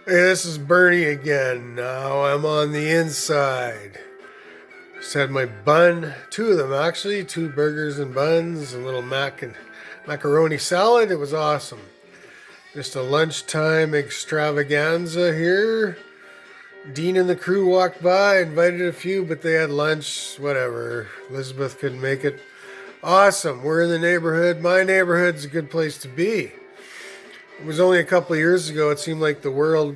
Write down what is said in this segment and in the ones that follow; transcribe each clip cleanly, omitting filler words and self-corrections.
Hey, this is Bernie again. Now I'm on the inside. Just had my bun, two of them actually, two burgers and buns, a little macaroni salad. It was awesome. Just a lunchtime extravaganza here. Dean and the crew walked by, invited a few, but they had lunch, whatever. Elizabeth couldn't make it. Awesome. We're in the neighborhood. My neighborhood's a good place to be. It was only a couple of years ago, it seemed like the world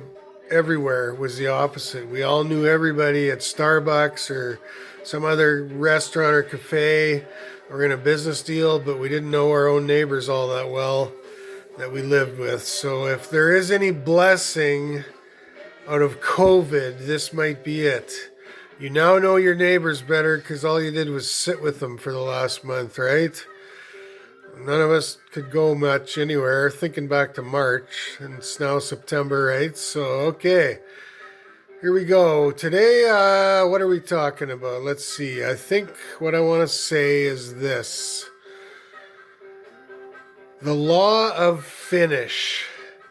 everywhere was the opposite. We all knew everybody at Starbucks or some other restaurant or cafe or in a business deal, but we didn't know our own neighbors all that well that we lived with. So if there is any blessing out of COVID, this might be it. You now know your neighbors better because all you did was sit with them for the last month, right? None of us could go much anywhere, thinking back to March, and it's now September, right? So, okay, here we go. Today, what are we talking about? Let's see. I think what I want to say is this: the law of finish.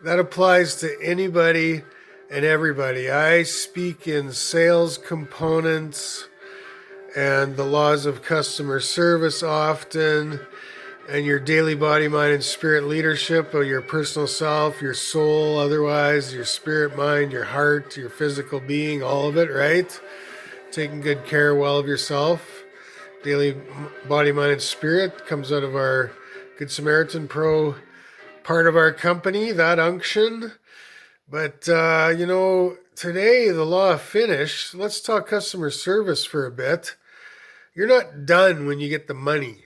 That applies to anybody and everybody. I speak in sales components and the laws of customer service often, and your daily body, mind, and spirit leadership of your personal self, your soul, otherwise, your spirit, mind, your heart, your physical being, all of it, right? Taking good care well of yourself. Daily body, mind, and spirit comes out of our Good Samaritan Pro part of our company, that unction. But, today, the law of finish, let's talk customer service for a bit. You're not done when you get the money.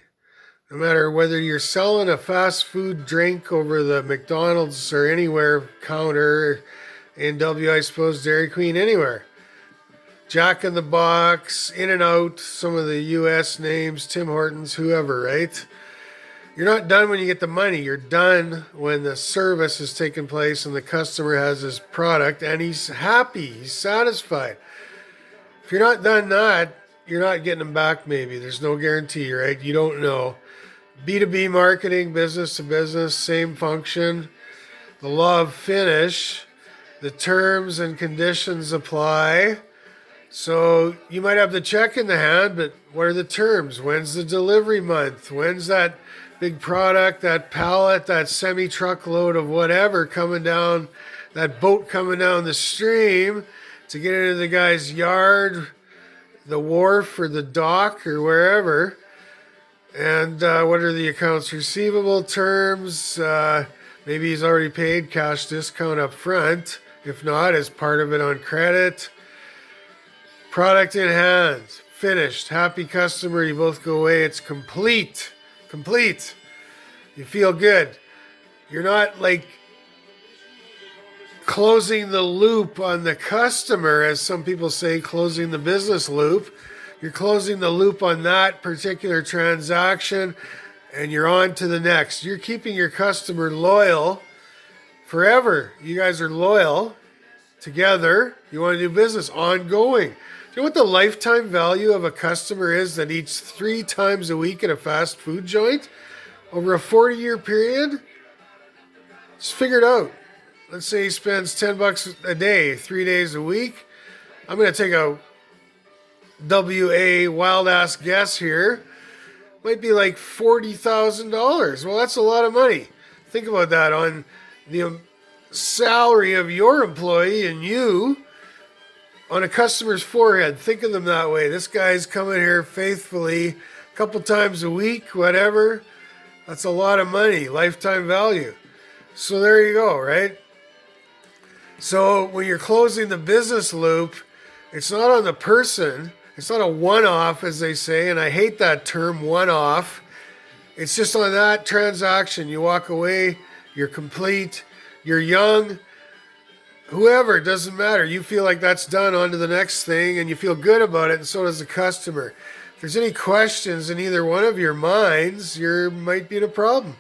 No matter whether you're selling a fast food drink over the McDonald's or anywhere counter, A&W, I suppose, Dairy Queen, anywhere. Jack in the Box, In and Out, some of the US names, Tim Hortons, whoever, right? You're not done when you get the money. You're done when the service has taken place and the customer has his product and he's happy, he's satisfied. If you're not done that, you're not getting them back maybe. There's no guarantee, right? You don't know. B2B marketing, business to business, same function. The law of finish, the terms and conditions apply. So you might have the check in the hand, but what are the terms? When's the delivery month? When's that big product, that pallet, that semi-truckload of whatever coming down, that boat coming down the stream to get into the guy's yard, the wharf or the dock or wherever? And what are the accounts receivable terms? Maybe he's already paid cash discount up front. If not, as part of it on credit. Product in hand, finished, happy customer. You both go away. It's complete. Complete. You feel good. You're not like closing the loop on the customer, as some people say, closing the business loop. You're closing the loop on that particular transaction and you're on to the next. You're keeping your customer loyal forever. You guys are loyal together. You want to do business ongoing. Do you know what the lifetime value of a customer is that eats 3 times a week at a fast food joint over a 40-year period? Just figure it out. Let's say he spends $10 a day, 3 days a week. I'm going to take a WA wild ass guess here. Might be like $40,000. Well, that's a lot of money. Think about that on the salary of your employee and you on a customer's forehead. Think of them that way. This guy's coming here faithfully a couple times a week, whatever. That's a lot of money, lifetime value. So there you go, right? So when you're closing the business loop, it's not on the person. It's not a one-off, as they say, and I hate that term, one-off. It's just on that transaction. You walk away, you're complete, you're young, whoever, it doesn't matter. You feel like that's done, on to the next thing, and you feel good about it, and so does the customer. If there's any questions in either one of your minds, you might be in a problem.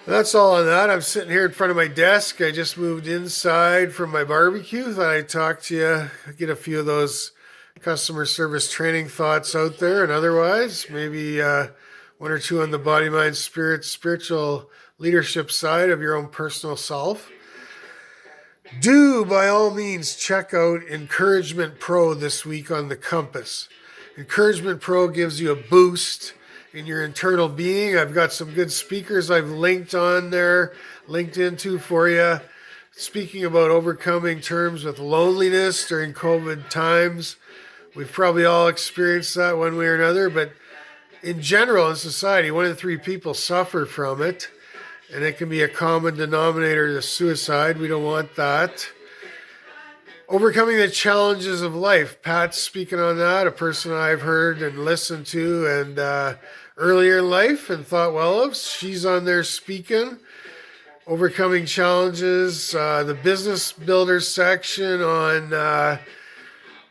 That's all on that. I'm sitting here in front of my desk. I just moved inside from my barbecue. Thought I'd talk to you, get a few of those customer service training thoughts out there, and otherwise maybe one or two on the body, mind, spirit, spiritual leadership side of your own personal self. Do by all means check out Encouragement Pro this week on the Compass. Encouragement Pro gives you a boost in your internal being. I've got some good speakers I've linked on there, linked into for you, speaking about overcoming terms with loneliness during COVID times. We've probably all experienced that one way or another, but in general in society, 1 in 3 people suffer from it, and it can be a common denominator to suicide. We don't want that. Overcoming the challenges of life. Pat's speaking on that, a person I've heard and listened to and earlier in life and thought well of. She's on there speaking. Overcoming challenges. The business builders section on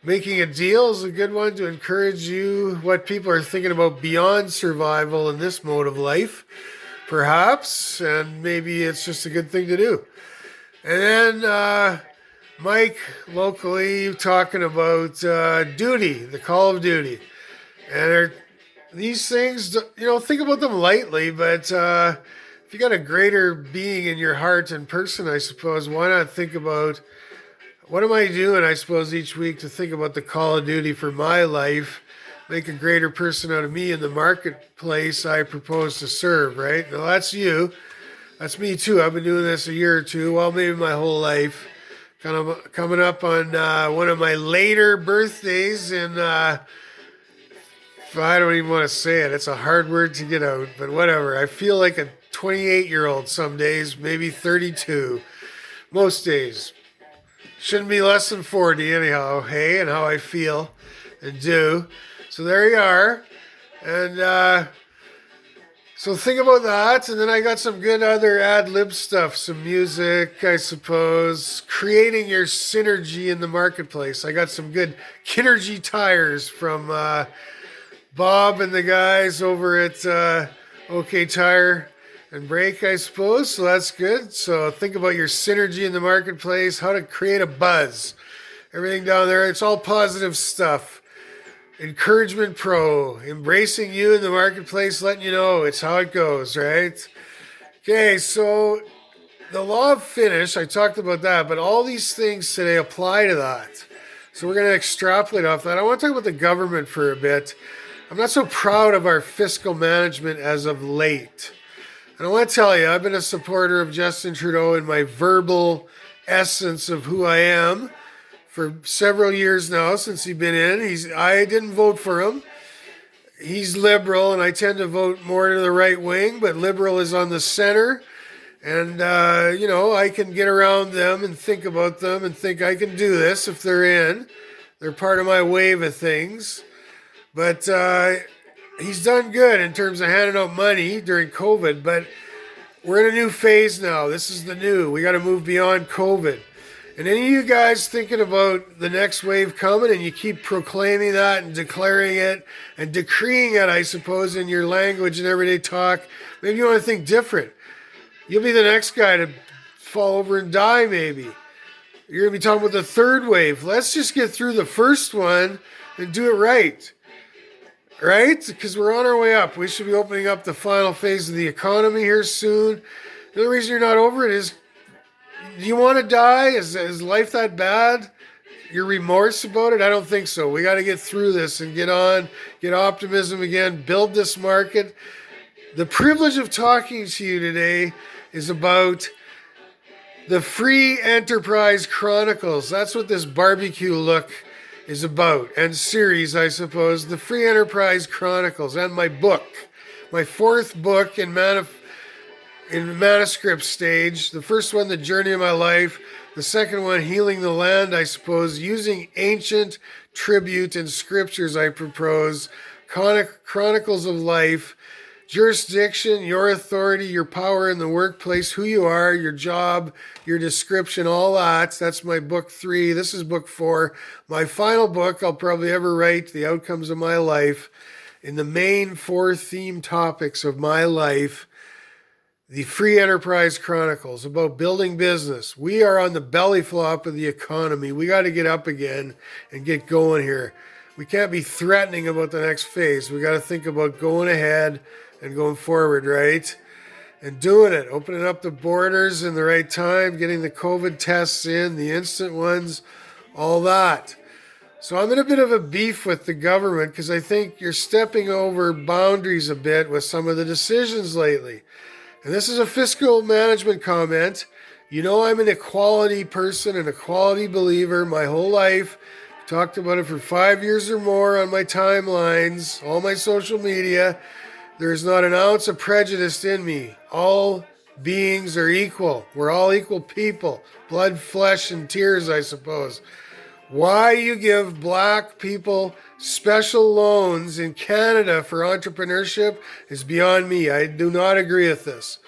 making a deal is a good one to encourage you what people are thinking about beyond survival in this mode of life, perhaps, and maybe it's just a good thing to do. And then Mike, locally, talking about duty, the call of duty. And these things, think about them lightly, but if you got a greater being in your heart and person, I suppose, why not think about what am I doing, I suppose, each week to think about the call of duty for my life, make a greater person out of me in the marketplace I propose to serve, right? Now, that's you. That's me, too. I've been doing this a year or two, well, maybe my whole life. Kind of coming up on one of my later birthdays in, I don't even want to say it. It's a hard word to get out, but whatever. I feel like a 28-year-old some days, maybe 32. Most days. Shouldn't be less than 40 anyhow, hey, and how I feel and do. So there you are. And so think about that, and then I got some good other ad-lib stuff, some music, I suppose, creating your synergy in the marketplace. I got some good Kinergy tires from Bob and the guys over at OK Tire and Brake, I suppose, so that's good. So think about your synergy in the marketplace, how to create a buzz, everything down there. It's all positive stuff. Encouragement Pro, embracing you in the marketplace, letting you know it's how it goes, right? Okay, so the law of finish, I talked about that, but all these things today apply to that. So we're going to extrapolate off that. I want to talk about the government for a bit. I'm not so proud of our fiscal management as of late. And I want to tell you, I've been a supporter of Justin Trudeau in my verbal essence of who I am for several years now since he's been in. I didn't vote for him. He's liberal, and I tend to vote more to the right wing, but liberal is on the center. And, I can get around them and think about them and think I can do this if they're in. They're part of my wave of things. But he's done good in terms of handing out money during COVID, but we're in a new phase now. This is the new. We got to move beyond COVID. And any of you guys thinking about the next wave coming and you keep proclaiming that and declaring it and decreeing it, I suppose, in your language and everyday talk, maybe you want to think different. You'll be the next guy to fall over and die, maybe. You're going to be talking about the third wave. Let's just get through the first one and do it right. Right? Because we're on our way up. We should be opening up the final phase of the economy here soon. The only reason you're not over it is, do you want to die? Is life that bad? Your remorse about it? I don't think so. We got to get through this and get on, get optimism again, build this market. The privilege of talking to you today is about the Free Enterprise Chronicles. That's what this barbecue look is about, and series, I suppose, the Free Enterprise Chronicles, and my book, my 4th book in manuscript stage. The first one, The Journey of My Life. The second one, Healing the Land, I suppose, using ancient tribute and scriptures, I propose. Chronicles of Life. Jurisdiction, your authority, your power in the workplace, who you are, your job, your description, all that. That's my book 3. This is book 4. My final book I'll probably ever write, The Outcomes of My Life. In the main 4 theme topics of my life, the Free Enterprise Chronicles, about building business. We are on the belly flop of the economy. We got to get up again and get going here. We can't be threatening about the next phase. We got to think about going ahead and going forward, right? and doing it, opening up the borders in the right time, getting the COVID tests in, the instant ones, all that. So I'm in a bit of a beef with the government because I think you're stepping over boundaries a bit with some of the decisions lately. And this is a fiscal management comment. You know I'm an equality person, an equality believer my whole life. Talked about it for 5 years or more on my timelines, all my social media. There's not an ounce of prejudice in me. All beings are equal. We're all equal people. Blood, flesh, and tears, I suppose. Why you give black people special loans in Canada for entrepreneurship is beyond me. I do not agree with this.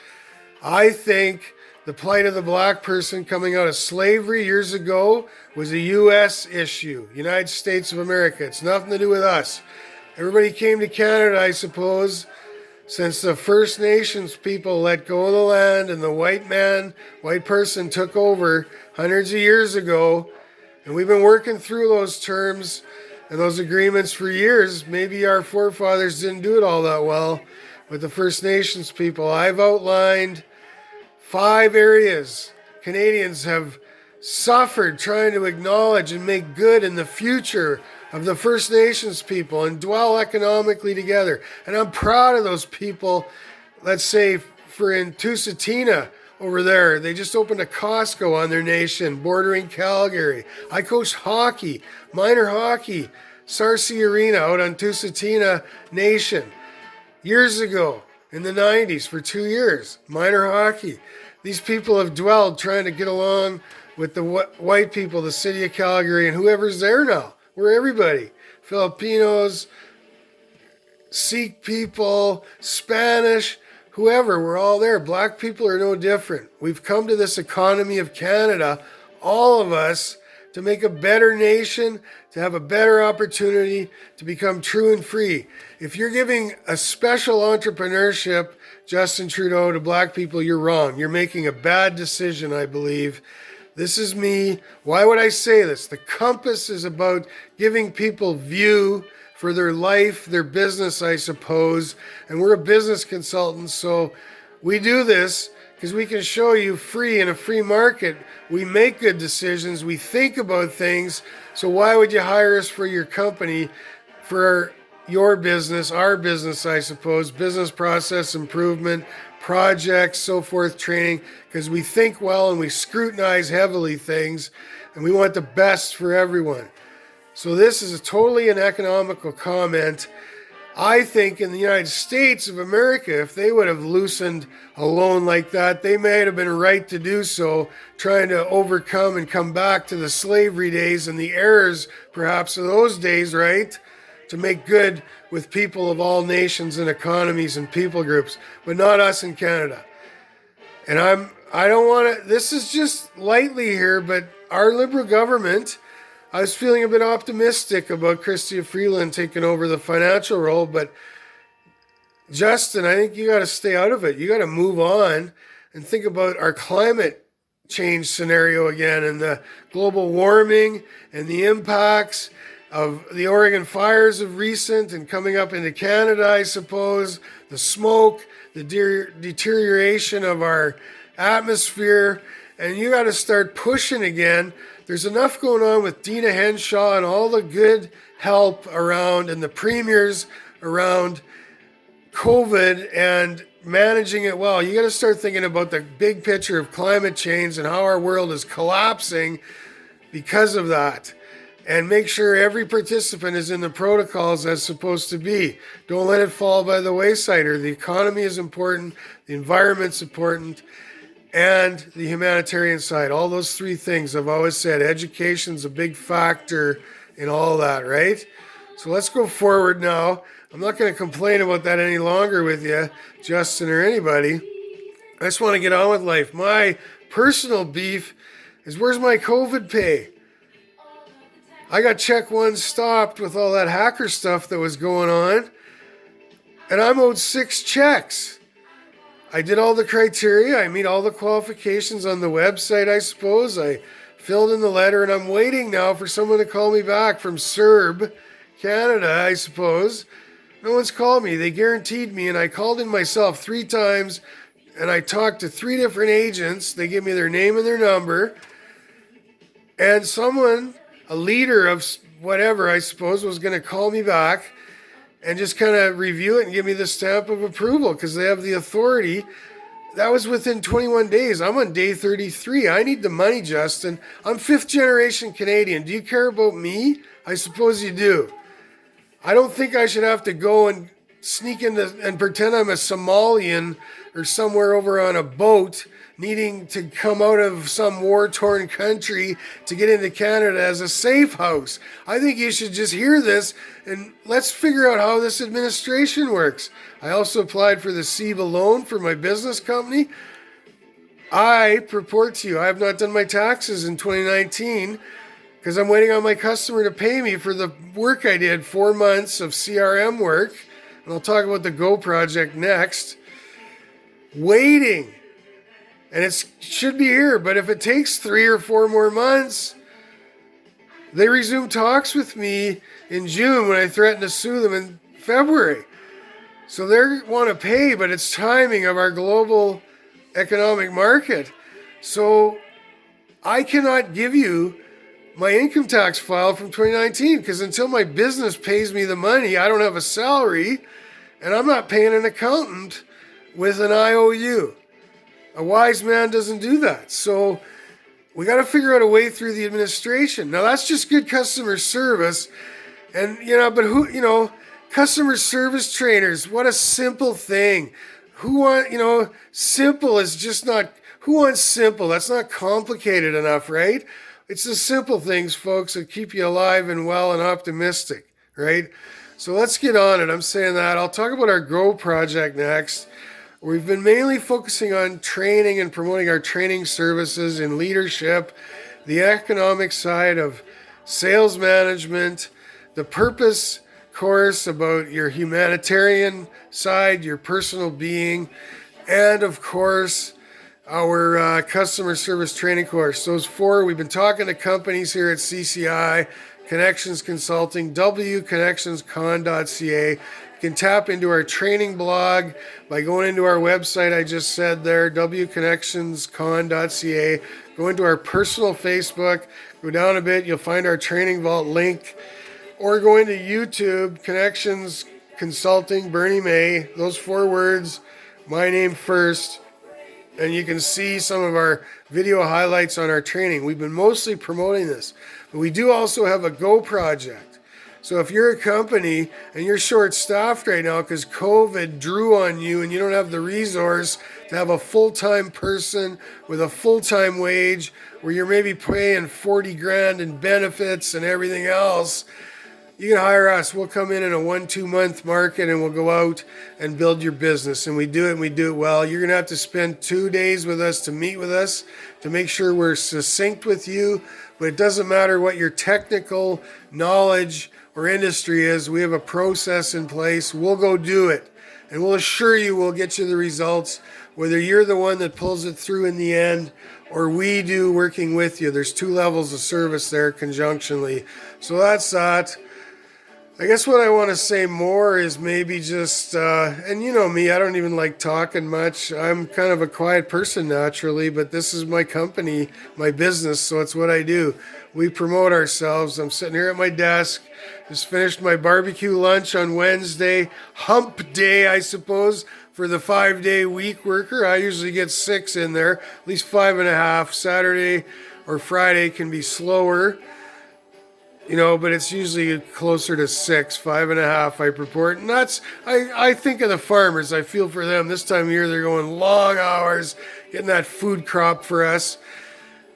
I think the plight of the black person coming out of slavery years ago was a U.S. issue, United States of America. It's nothing to do with us. Everybody came to Canada, I suppose, since the First Nations people let go of the land and the white person took over hundreds of years ago. And we've been working through those terms and those agreements for years. Maybe our forefathers didn't do it all that well with the First Nations people. I've outlined 5 areas Canadians have suffered trying to acknowledge and make good in the future of the First Nations people and dwell economically together. And I'm proud of those people. Let's say for in Tusatina over there, they just opened a Costco on their nation bordering Calgary. I coached hockey, minor hockey, Sarcee Arena out on Tusatina Nation years ago in the 90s for 2 years, minor hockey. These people have dwelled trying to get along with the white people, the city of Calgary, and whoever's there now. We're everybody. Filipinos, Sikh people, Spanish, whoever, we're all there. Black people are no different. We've come to this economy of Canada, all of us, to make a better nation, to have a better opportunity to become true and free. If you're giving a special entrepreneurship, Justin Trudeau, to black people, you're wrong. You're making a bad decision, I believe. This is me. Why would I say this? The compass is about giving people view for their life, their business, I suppose. And we're a business consultant, so we do this because we can show you free in a free market. We make good decisions. We think about things. So why would you hire us for your company, for your business, our business, I suppose, business process improvement, projects, so forth, training, because we think well and we scrutinize heavily things, and we want the best for everyone. So this is totally an economical comment. I think in the United States of America, if they would have loosened a loan like that, they may have been right to do so, trying to overcome and come back to the slavery days and the errors perhaps of those days, right? To make good with people of all nations and economies and people groups, but not us in Canada. And I don't want to, this is just lightly here, but our Liberal government, I was feeling a bit optimistic about Chrystia Freeland taking over the financial role, but Justin, I think you got to stay out of it. You got to move on and think about our climate change scenario again and the global warming and the impacts of the Oregon fires of recent and coming up into Canada, I suppose, the smoke, the deterioration of our atmosphere, and you got to start pushing again. There's enough going on with Dina Henshaw and all the good help around and the premiers around COVID and managing it well. You got to start thinking about the big picture of climate change and how our world is collapsing because of that. And make sure every participant is in the protocols as supposed to be. Don't let it fall by the wayside. The economy is important, the environment's important, and the humanitarian side. All those 3 things I've always said. Education's a big factor in all that, right? So let's go forward now. I'm not going to complain about that any longer with you, Justin or anybody. I just want to get on with life. My personal beef is where's my COVID pay? I got check 1 stopped with all that hacker stuff that was going on, and I'm owed 6 checks. I did all the criteria. I meet all the qualifications on the website, I suppose. I filled in the letter, and I'm waiting now for someone to call me back from CERB, Canada, I suppose. No one's called me. They guaranteed me, and I called in myself 3 times and I talked to 3 different agents. They give me their name and their number. And someone, a leader of whatever, I suppose, was going to call me back and just kind of review it and give me the stamp of approval because they have the authority. That was within 21 days. I'm on day 33. I need the money, Justin. I'm 5th generation Canadian. Do you care about me? I suppose you do. I don't think I should have to go and sneak into and pretend I'm a Somalian or somewhere over on a boat needing to come out of some war-torn country to get into Canada as a safe house. I think you should just hear this and let's figure out how this administration works. I also applied for the CEBA loan for my business company. I purport to you, I have not done my taxes in 2019 because I'm waiting on my customer to pay me for the work I did, 4 months of CRM work. And I'll talk about the Go project next. Waiting. And it should be here, but if it takes 3 or 4 more months, they resume talks with me in June when I threatened to sue them in February. So they want to pay, but it's timing of our global economic market. So I cannot give you my income tax file from 2019 because until my business pays me the money, I don't have a salary and I'm not paying an accountant with an IOU. A wise man doesn't do that. So we got to figure out a way through the administration. Now that's just good customer service. And, but who, customer service trainers, what a simple thing. Simple is just not, who wants simple? That's not complicated enough, right? It's the simple things, folks, that keep you alive and well and optimistic, right? So let's get on it. I'm saying that. I'll talk about our Go project next. We've been mainly focusing on training and promoting our training services in leadership, the economic side of sales management, the purpose course about your humanitarian side, your personal being, and of course, our customer service training course. Those 4, we've been talking to companies here at CCI, Connections Consulting, wconnectionscon.ca. You can tap into our training blog by going into our website I just said there, wconnectionscon.ca. Go into our personal Facebook, go down a bit, you'll find our training vault link, or go into YouTube, Connections Consulting, Bernie May, those 4 words, my name first, and you can see some of our video highlights on our training. We've been mostly promoting this, but we do also have a Go project. So if you're a company and you're short-staffed right now because COVID drew on you and you don't have the resource to have a full-time person with a full-time wage where you're maybe paying 40 grand in benefits and everything else, you can hire us. We'll come in a 1-2 month market and we'll go out and build your business. And we do it and we do it well. You're going to have to spend 2 days with us to meet with us to make sure we're succinct with you. But it doesn't matter what your technical knowledge or industry is. We have a process in place. We'll go do it. And we'll assure you we'll get you the results, whether you're the one that pulls it through in the end or we do working with you. There's 2 levels of service there conjunctionally. So that's that. I guess what I want to say more is maybe just, and you know me, I don't even like talking much. I'm kind of a quiet person naturally, but this is my company, my business, so it's what I do. We promote ourselves. I'm sitting here at my desk, just finished my barbecue lunch on Wednesday, hump day, I suppose, for the 5-day week worker. I usually get 6 in there, at least 5.5. Saturday or Friday can be slower. But it's usually closer to 6, 5.5, I purport. And I think of the farmers. I feel for them. This time of year, they're going long hours, getting that food crop for us.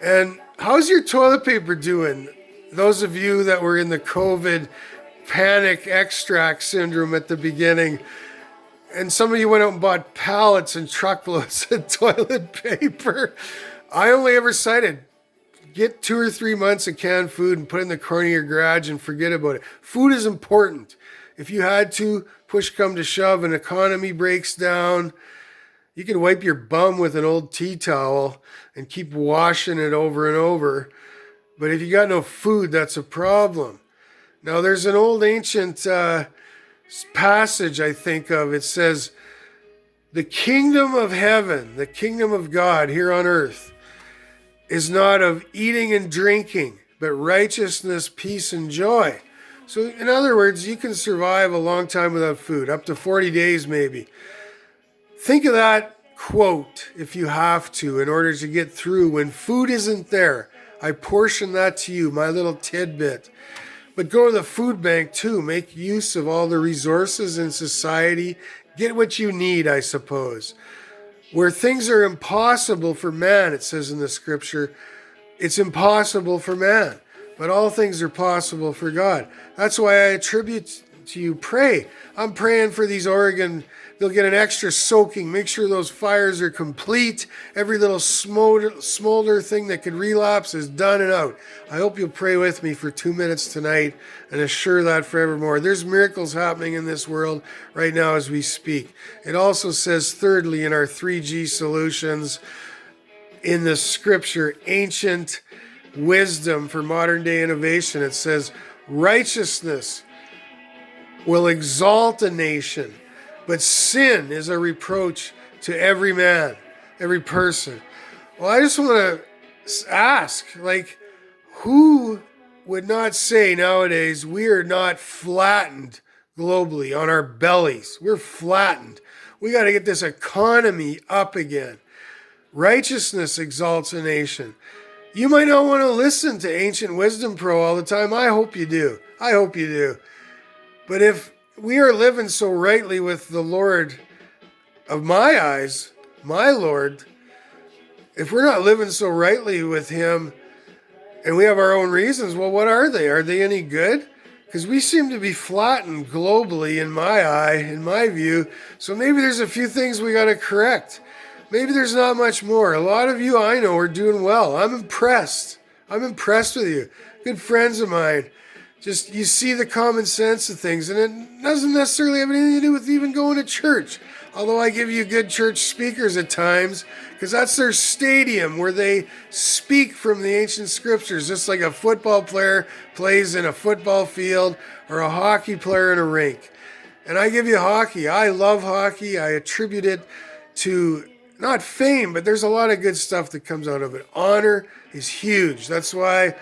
And how's your toilet paper doing? Those of you that were in the COVID panic extract syndrome at the beginning, and some of you went out and bought pallets and truckloads of toilet paper. I only ever cited get 2 or 3 months of canned food and put it in the corner of your garage and forget about it. Food is important. If you had to, push come to shove, an economy breaks down, you can wipe your bum with an old tea towel and keep washing it over and over. But if you got no food, that's a problem. Now, there's an old ancient passage I think of. It says, The kingdom of heaven, the kingdom of God here on earth, is not of eating and drinking, but righteousness, peace, and joy. So in other words, you can survive a long time without food, up to 40 days maybe. Think of that quote if you have to in order to get through when food isn't there. I portion that to you, my little tidbit. But go to the food bank too. Make use of all the resources in society. Get what you need, I suppose. Where things are impossible for man, it says in the scripture, it's impossible for man. But all things are possible for God. That's why I attribute to you, pray. I'm praying for these Oregon, they'll get an extra soaking. Make sure those fires are complete. Every little smolder thing that could relapse is done and out. I hope you'll pray with me for 2 minutes tonight and assure that forevermore. There's miracles happening in this world right now as we speak. It also says, thirdly, in our 3G solutions, in the scripture, ancient wisdom for modern day innovation, it says, righteousness will exalt a nation, but sin is a reproach to every man, every person. Well, I just want to ask, who would not say nowadays we are not flattened globally on our bellies? We're flattened. We got to get this economy up again. Righteousness exalts a nation. You might not want to listen to Ancient Wisdom Pro all the time. I hope you do. I hope you do. But if we are living so rightly with the Lord of my eyes, my Lord, if we're not living so rightly with him and we have our own reasons, well, what are they? Are they any good? Because we seem to be flattened globally in my eye, in my view. So maybe there's a few things we got to correct. Maybe there's not much more. A lot of you I know are doing well. I'm impressed. I'm impressed with you. Good friends of mine. Just, you see the common sense of things, and it doesn't necessarily have anything to do with even going to church. Although I give you good church speakers at times, because that's their stadium where they speak from the ancient scriptures, just like a football player plays in a football field or a hockey player in a rink. And I give you hockey. I love hockey. I attribute it to not fame, but there's a lot of good stuff that comes out of it. Honor is huge. That's why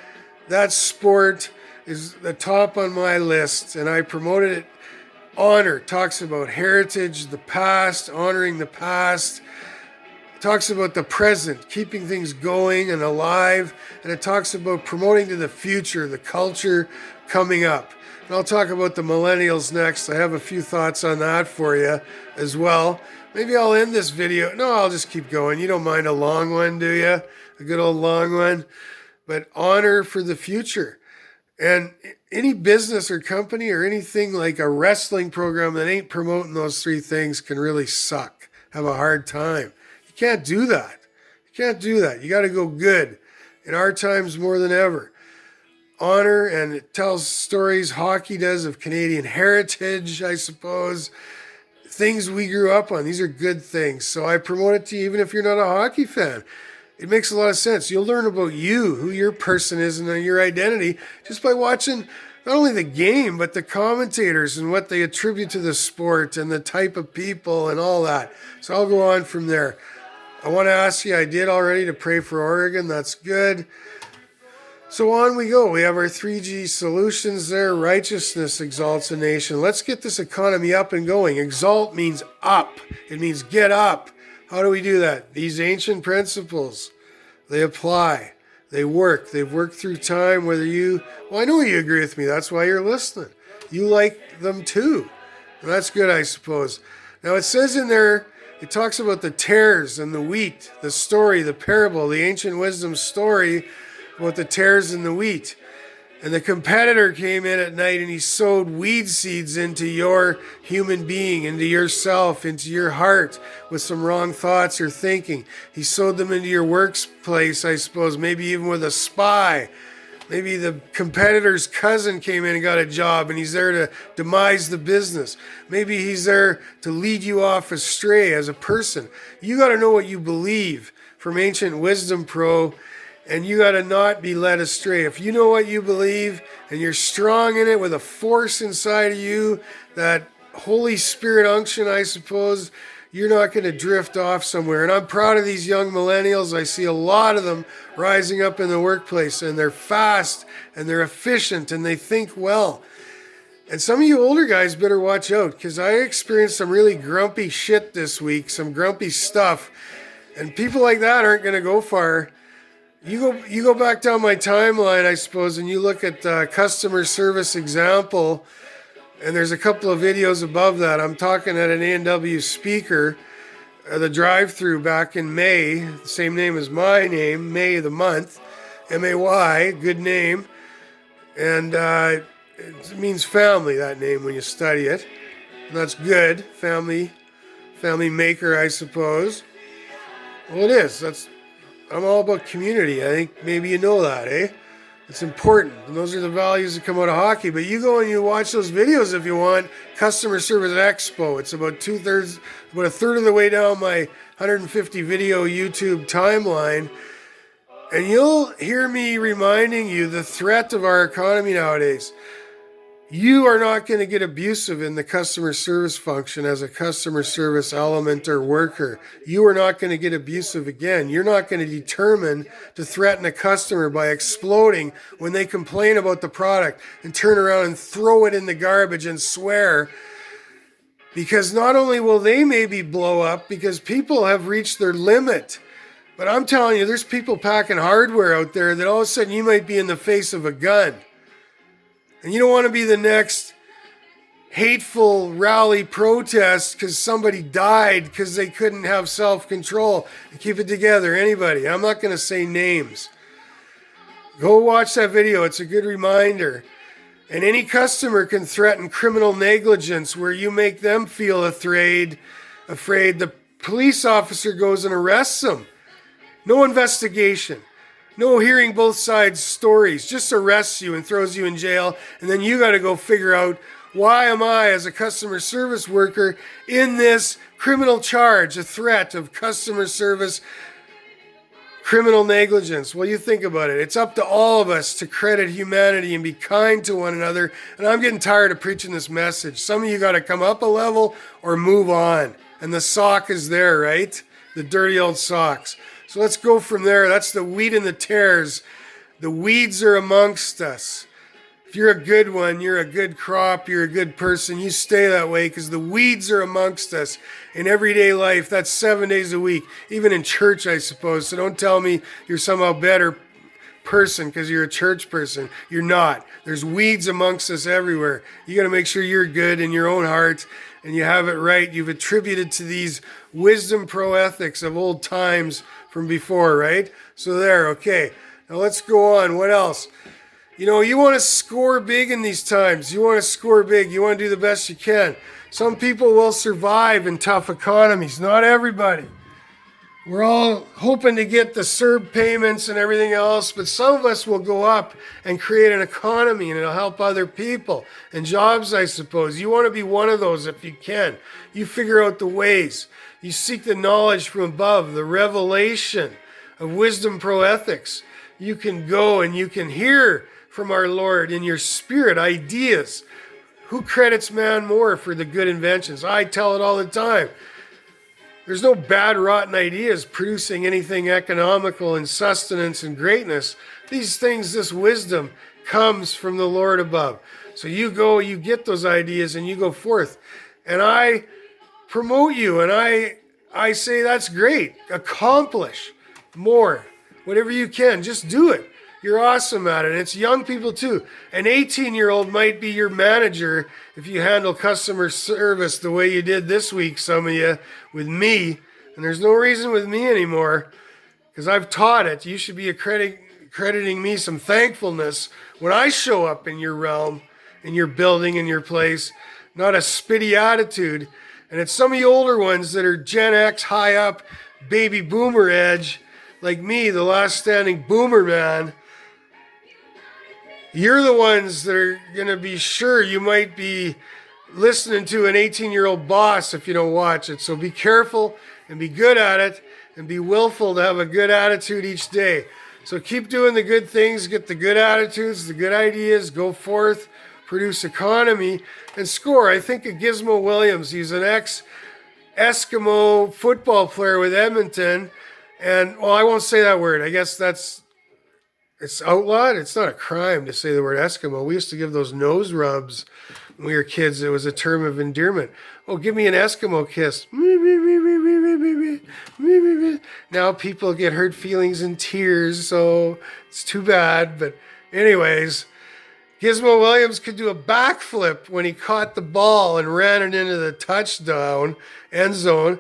that sport is the top on my list, and I promoted it. Honor talks about heritage, the past, honoring the past. It talks about the present, keeping things going and alive, and it talks about promoting to the future, the culture coming up. And I'll talk about the millennials next. I have a few thoughts on that for you as well. Maybe I'll end this video. No, I'll just keep going. You don't mind a long one, do you? A good old long one. But honor for the future. And any business or company or anything like a wrestling program that ain't promoting those three things can really suck, have a hard time. You can't do that. You can't do that. You got to go good. In our times more than ever. Honor, and it tells stories, hockey does, of Canadian heritage, I suppose. Things we grew up on. These are good things. So I promote it to you even if you're not a hockey fan. It makes a lot of sense. You'll learn about you, who your person is, and your identity just by watching not only the game, but the commentators and what they attribute to the sport and the type of people and all that. So I'll go on from there. I want to ask you, I did already, to pray for Oregon. That's good. So on we go. We have our 3G solutions there. Righteousness exalts a nation. Let's get this economy up and going. Exalt means up. It means get up. How do we do that? These ancient principles, they apply. They work. They've worked through time. Well, I know you agree with me. That's why you're listening. You like them too. And that's good, I suppose. Now it says in there, it talks about the tares and the wheat, the story, the parable, the ancient wisdom story about the tares and the wheat. And the competitor came in at night and he sowed weed seeds into your human being, into yourself, into your heart with some wrong thoughts or thinking. He sowed them into your workplace, I suppose, maybe even with a spy. Maybe the competitor's cousin came in and got a job and he's there to demise the business. Maybe he's there to lead you off astray as a person. You got to know what you believe from Ancient Wisdom Pro. And you got to not be led astray. If you know what you believe and you're strong in it with a force inside of you, that Holy Spirit unction, I suppose, you're not going to drift off somewhere. And I'm proud of these young millennials. I see a lot of them rising up in the workplace, and they're fast and they're efficient and they think well. And some of you older guys better watch out, because I experienced some really grumpy shit this week, some grumpy stuff. And people like that aren't going to go far. You go back down my timeline, I suppose, and you look at customer service example, and there's a couple of videos above that. I'm talking at an A&W speaker, the drive-through back in May, the same name as my name, May the month, M-A-Y, good name. And it means family, that name, when you study it. And that's good, family maker, I suppose. Well, it is. I'm all about community. I think maybe you know that, eh? It's important. And those are the values that come out of hockey. But you go and you watch those videos if you want. Customer Service Expo. It's about a third of the way down my 150 video YouTube timeline. And you'll hear me reminding you the threat of our economy nowadays. You are not going to get abusive in the customer service function as a customer service element or worker. You are not going to get abusive again. You're not going to determine to threaten a customer by exploding when they complain about the product and turn around and throw it in the garbage and swear. Because not only will they maybe blow up, because people have reached their limit, but I'm telling you, there's people packing hardware out there that all of a sudden you might be in the face of a gun. And you don't want to be the next hateful rally protest because somebody died because they couldn't have self-control and keep it together. Anybody. I'm not going to say names. Go watch that video. It's a good reminder. And any customer can threaten criminal negligence where you make them feel afraid. The police officer goes and arrests them. No investigation. No hearing both sides' stories, just arrests you and throws you in jail, and then you got to go figure out, why am I, as a customer service worker, in this criminal charge, a threat of customer service criminal negligence? Well, you think about it. It's up to all of us to credit humanity and be kind to one another, and I'm getting tired of preaching this message. Some of you got to come up a level or move on, and the sock is there, right? The dirty old socks. So let's go from there. That's the wheat and the tares. The weeds are amongst us. If you're a good one, you're a good crop, you're a good person, you stay that way, because the weeds are amongst us in everyday life. That's 7 days a week, even in church, I suppose. So don't tell me you're somehow better person because you're a church person. You're not. There's weeds amongst us everywhere. You got to make sure you're good in your own heart and you have it right. You've attributed to these wisdom pro ethics of old times from before, right? So there, okay. Now let's go on. What else? You know, you want to score big in these times. You want to score big. You want to do the best you can. Some people will survive in tough economies. Not everybody. We're all hoping to get the CERB payments and everything else, but some of us will go up and create an economy, and it'll help other people and jobs, I suppose. You want to be one of those if you can. You figure out the ways. You seek the knowledge from above, the revelation of wisdom pro ethics. You can go and you can hear from our Lord in your spirit ideas. Who credits man more for the good inventions? I tell it all the time. There's no bad, rotten ideas producing anything economical and sustenance and greatness. These things, this wisdom, comes from the Lord above. So you go, you get those ideas, and you go forth. And I promote you, and I say that's great. Accomplish more. Whatever you can, just do it. You're awesome at it. And it's young people too. An 18-year-old might be your manager if you handle customer service the way you did this week, some of you, with me. And there's no reason with me anymore because I've taught it. You should be crediting me some thankfulness when I show up in your realm, in your building, in your place, not a spitty attitude. And it's some of you older ones that are Gen X, high up, baby boomer edge, like me, the last standing boomer man. You're the ones that are going to be sure you might be listening to an 18-year-old boss if you don't watch it. So be careful and be good at it and be willful to have a good attitude each day. So keep doing the good things, get the good attitudes, the good ideas, go forth, produce economy, and score. I think of Gizmo Williams. He's an Eskimo football player with Edmonton. And, well, I won't say that word. I guess it's outlawed. It's not a crime to say the word Eskimo. We used to give those nose rubs when we were kids. It was a term of endearment. Oh, give me an Eskimo kiss. Now people get hurt feelings and tears, so it's too bad. But anyways, Gizmo Williams could do a backflip when he caught the ball and ran it into the touchdown end zone.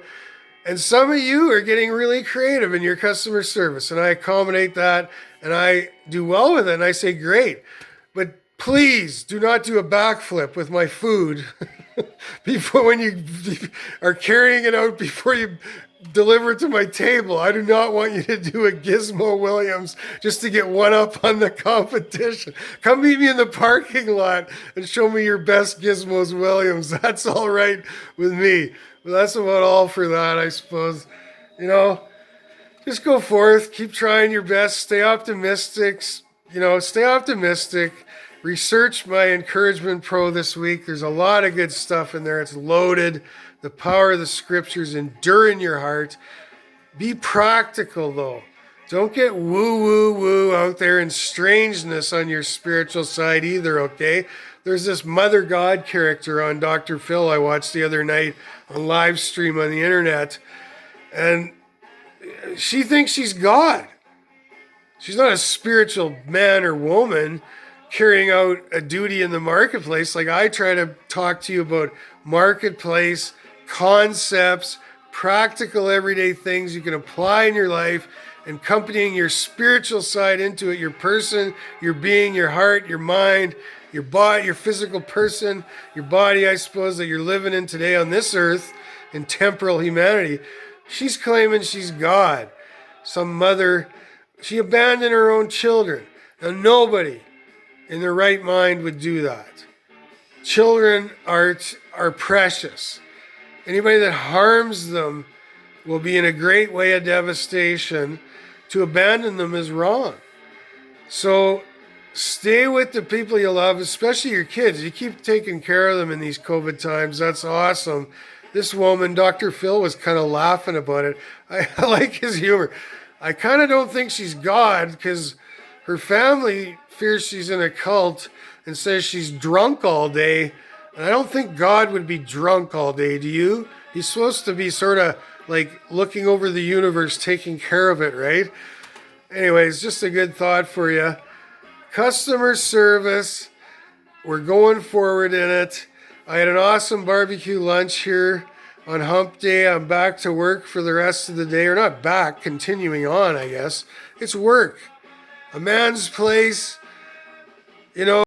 And some of you are getting really creative in your customer service, and I accommodate that, and I do well with it, and I say, great. But please do not do a backflip with my food before when you are carrying it out before you deliver it to my table. I do not want you to do a Gizmo Williams just to get one up on the competition. Come meet me in the parking lot and show me your best Gizmos Williams. That's all right with me. But that's about all for that, I suppose. You know, just go forth, keep trying your best, stay optimistic. Stay optimistic. Research my Encouragement Pro this week. There's a lot of good stuff in there. It's loaded. The power of the scriptures endure in your heart. Be practical, though. Don't get woo out there in strangeness on your spiritual side either, okay? There's this Mother God character on Dr. Phil I watched the other night on live stream on the internet, and she thinks she's God. She's not a spiritual man or woman carrying out a duty in the marketplace. Like I try to talk to you about marketplace concepts, practical everyday things you can apply in your life, and accompanying your spiritual side into it, your person, your being, your heart, your mind, your body, your physical person, your body, I suppose, that you're living in today on this earth in temporal humanity. She's claiming she's God. Some mother, she abandoned her own children. Now nobody in their right mind would do that. Children are precious. Anybody that harms them will be in a great way of devastation. To abandon them is wrong. So stay with the people you love, especially your kids. You keep taking care of them in these COVID times. That's awesome. This woman, Dr. Phil, was kind of laughing about it. I like his humor. I kind of don't think she's God because her family fears she's in a cult and says she's drunk all day. And I don't think God would be drunk all day, do you? He's supposed to be sort of like looking over the universe, taking care of it, right? Anyways, just a good thought for you. Customer service, we're going forward in it. I had an awesome barbecue lunch here on Hump Day. I'm back to work for the rest of the day, or not back, continuing on, I guess. It's work. A man's place,